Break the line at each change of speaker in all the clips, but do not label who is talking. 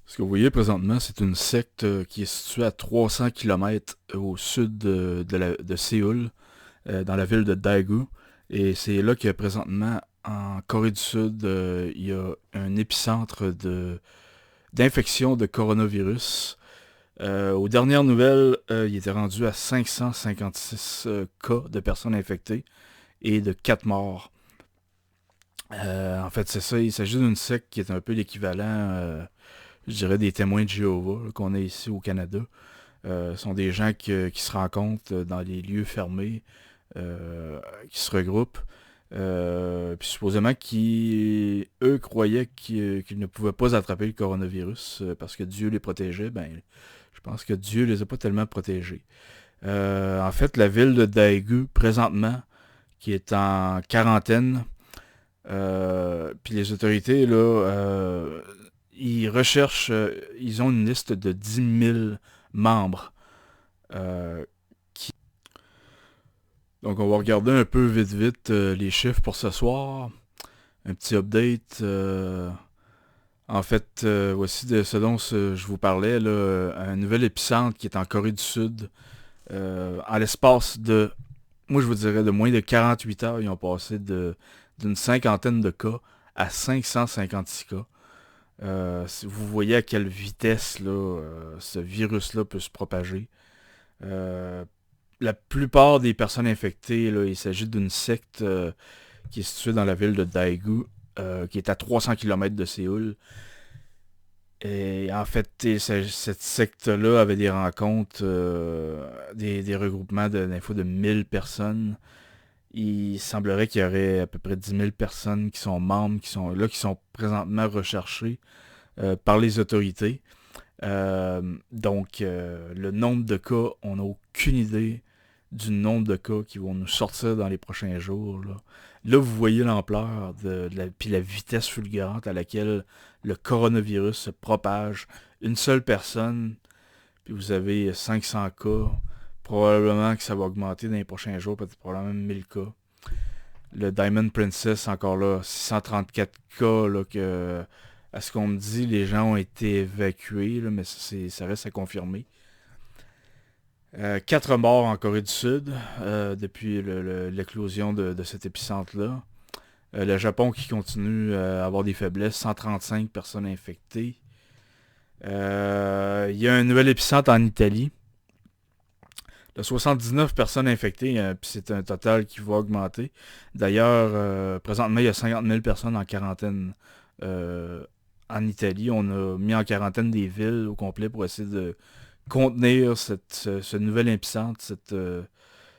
Ce que vous voyez présentement, c'est une secte qui est située à 300 km au sud de Séoul, dans la ville de Daegu. Et c'est là que présentement, en Corée du Sud, il y a un épicentre d'infection de coronavirus. Aux dernières nouvelles, il était rendu à 556 cas de personnes infectées et de 4 morts. En fait, c'est ça, il s'agit d'une secte qui est un peu l'équivalent, je dirais, des témoins de Jéhovah là, qu'on a ici au Canada. Ce sont des gens qui se rencontrent dans les lieux fermés, qui se regroupent. Puis supposément eux croyaient qu'ils ne pouvaient pas attraper le coronavirus parce que Dieu les protégeait. Ben, je pense que Dieu les a pas tellement protégés. En fait, la ville de Daegu, présentement, qui est en quarantaine, puis les autorités, là, ils recherchent, ils ont une liste de 10 000 membres. euh, qui... Donc on va regarder un peu vite vite les chiffres pour ce soir. Un petit update. En fait, voici de ce dont je vous parlais, là, un nouvel épicentre qui est en Corée du Sud. En l'espace de, moi je vous dirais, de moins de 48 heures, ils ont passé d'une cinquantaine de cas à 556 cas. Si vous voyez à quelle vitesse là, ce virus-là peut se propager. Euh, la plupart des personnes infectées, là, il s'agit d'une secte qui est située dans la ville de Daegu, qui est à 300 km de Séoul. Et en fait, cette secte-là avait des rencontres, des regroupements d'infos de 1000 personnes. Il semblerait qu'il y aurait à peu près 10 000 personnes qui sont membres, qui sont là, qui sont présentement recherchées par les autorités. Le nombre de cas, on n'a aucune idée du nombre de cas qui vont nous sortir dans les prochains jours. Là vous voyez l'ampleur puis la vitesse fulgurante à laquelle le coronavirus se propage. Une seule personne, puis vous avez 500 cas. Probablement que ça va augmenter dans les prochains jours, peut-être probablement 1000 cas. Le Diamond Princess, encore là, 634 cas, là, que, à ce qu'on me dit, les gens ont été évacués, là, mais ça reste à confirmer. 4 morts en Corée du Sud depuis l'éclosion de cet épicentre-là. Le Japon qui continue à avoir des faiblesses, 135 personnes infectées. Il y a un nouvel épicentre en Italie. Il y a 79 personnes infectées, puis c'est un total qui va augmenter. D'ailleurs, présentement, il y a 50 000 personnes en quarantaine en Italie. On a mis en quarantaine des villes au complet pour essayer de contenir ce nouvel épicentre,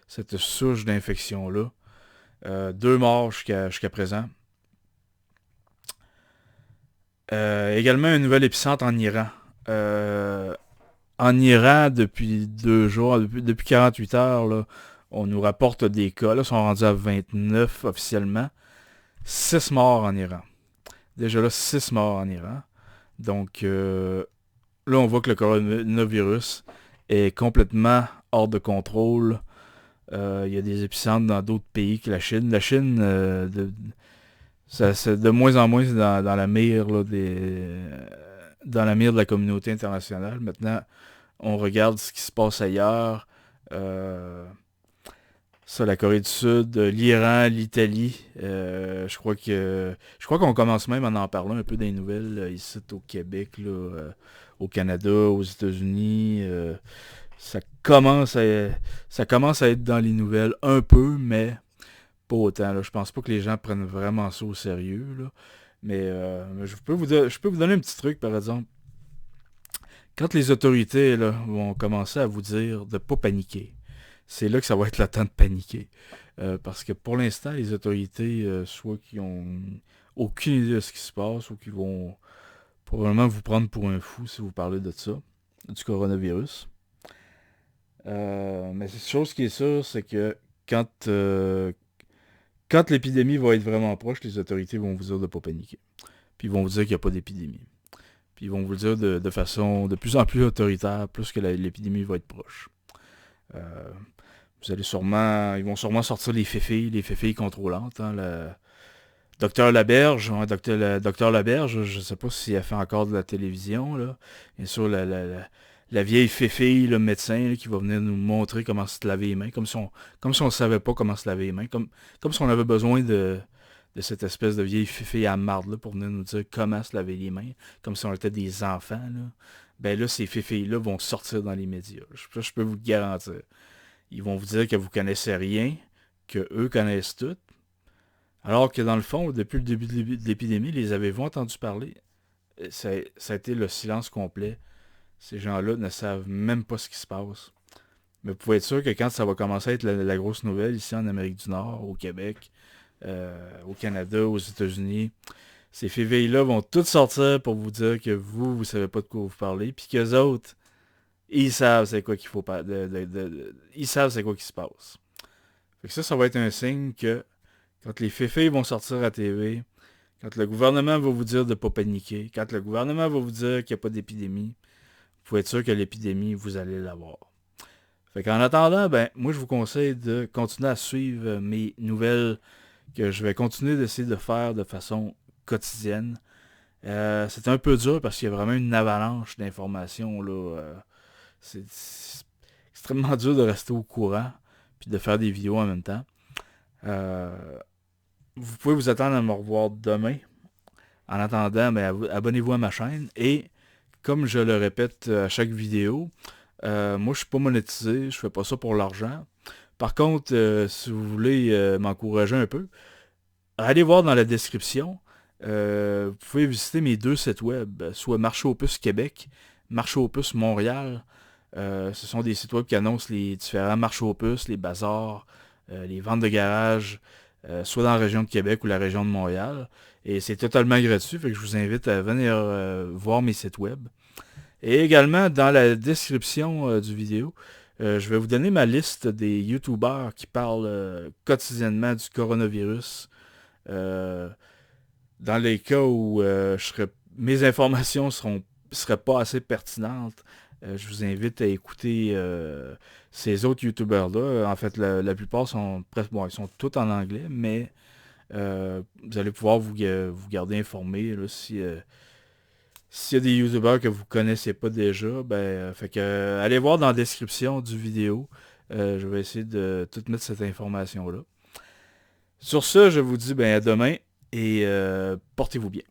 cette souche d'infection-là. 2 morts jusqu'à présent. Également un nouvel épicentre en Iran. En Iran, depuis 2 jours, depuis 48 heures, là, on nous rapporte des cas. Là, ils sont rendus à 29 officiellement. 6 morts en Iran. Déjà là, 6 morts en Iran. Donc là, on voit que le coronavirus est complètement hors de contrôle. Il y a des épicentres dans d'autres pays que la Chine. La Chine, c'est de moins en moins dans la mire là, dans la mire de la communauté internationale. Maintenant, on regarde ce qui se passe ailleurs. Ça, la Corée du Sud, l'Iran, l'Italie. Je crois qu'on commence même à en parler un peu dans les nouvelles ici au Québec, là, au Canada, aux États-Unis. Ça commence à ça commence à être dans les nouvelles un peu, mais pas autant. Là. Je pense pas que les gens prennent vraiment ça au sérieux. Là. Mais je peux vous donner un petit truc, par exemple. Quand les autorités là, vont commencer à vous dire de ne pas paniquer, c'est là que ça va être le temps de paniquer. Parce que pour l'instant, les autorités, soit qui ont aucune idée de ce qui se passe, ou qui vont probablement vous prendre pour un fou si vous parlez de ça, du coronavirus. Mais cette chose qui est sûre, c'est que quand, euh, quand l'épidémie va être vraiment proche, les autorités vont vous dire de ne pas paniquer. Puis ils vont vous dire qu'il n'y a pas d'épidémie. Puis ils vont vous le dire de façon de plus en plus autoritaire, plus que l'épidémie va être proche. Euh, Vous allez sûrement, ils vont sûrement sortir les féfilles contrôlantes, hein, Docteur Laberge, ouais, Docteur Laberge, je sais pas si elle fait encore de la télévision, là. Bien sûr, la vieille féfille, le médecin, là, qui va venir nous montrer comment se laver les mains, comme si on savait pas comment se laver les mains, comme si on avait besoin de cette espèce de vieille féfille à marde, là, pour venir nous dire comment se laver les mains, comme si on était des enfants, là. Ben là, ces féfilles-là vont sortir dans les médias. Je peux vous le garantir. Ils vont vous dire que vous connaissez rien, que eux connaissent tout. Alors que dans le fond, depuis le début de l'épidémie, les avez-vous entendu parler? Ça a été le silence complet. Ces gens-là ne savent même pas ce qui se passe. Mais vous pouvez être sûr que quand ça va commencer à être la grosse nouvelle ici en Amérique du Nord, au Québec, au Canada, aux États-Unis, ces févilles-là vont toutes sortir pour vous dire que vous savez pas de quoi vous parlez, puis qu'eux autres, ils savent c'est quoi qu'il faut pas, ils savent c'est quoi qui se passe. Fait que ça va être un signe que quand les féfés vont sortir à TV, quand le gouvernement va vous dire de ne pas paniquer, quand le gouvernement va vous dire qu'il n'y a pas d'épidémie, vous pouvez être sûr que l'épidémie, vous allez l'avoir. Fait qu'en attendant, ben, moi je vous conseille de continuer à suivre mes nouvelles que je vais continuer d'essayer de faire de façon quotidienne. C'est un peu dur parce qu'il y a vraiment une avalanche d'informations, là. C'est extrêmement dur de rester au courant puis de faire des vidéos en même temps. Euh, Vous pouvez vous attendre à me revoir demain. En attendant, ben, abonnez-vous à ma chaîne. Et comme je le répète à chaque vidéo, moi je suis pas monétisé, je fais pas ça pour l'argent. Par contre, si vous voulez m'encourager un peu, allez voir dans la description. Vous pouvez visiter mes deux sites web, soit Marché aux puces Québec, Marché aux puces Montréal. Ce sont des sites web qui annoncent les différents marchés aux puces, les bazars, les ventes de garage, soit dans la région de Québec ou la région de Montréal. Et c'est totalement gratuit, fait que je vous invite à venir voir mes sites web. Et également, dans la description du vidéo, je vais vous donner ma liste des YouTubers qui parlent quotidiennement du coronavirus. Euh, Dans les cas où mes informations seraient pas assez pertinentes, je vous invite à écouter ces autres YouTubers-là. En fait, la plupart sont presque, bon, ils sont tous en anglais, mais vous allez pouvoir vous garder informé là, si s'il y a des YouTubers que vous connaissez pas déjà, ben fait que allez voir dans la description du vidéo. Je vais essayer de tout mettre cette information-là. Sur ce, je vous dis ben à demain et portez-vous bien.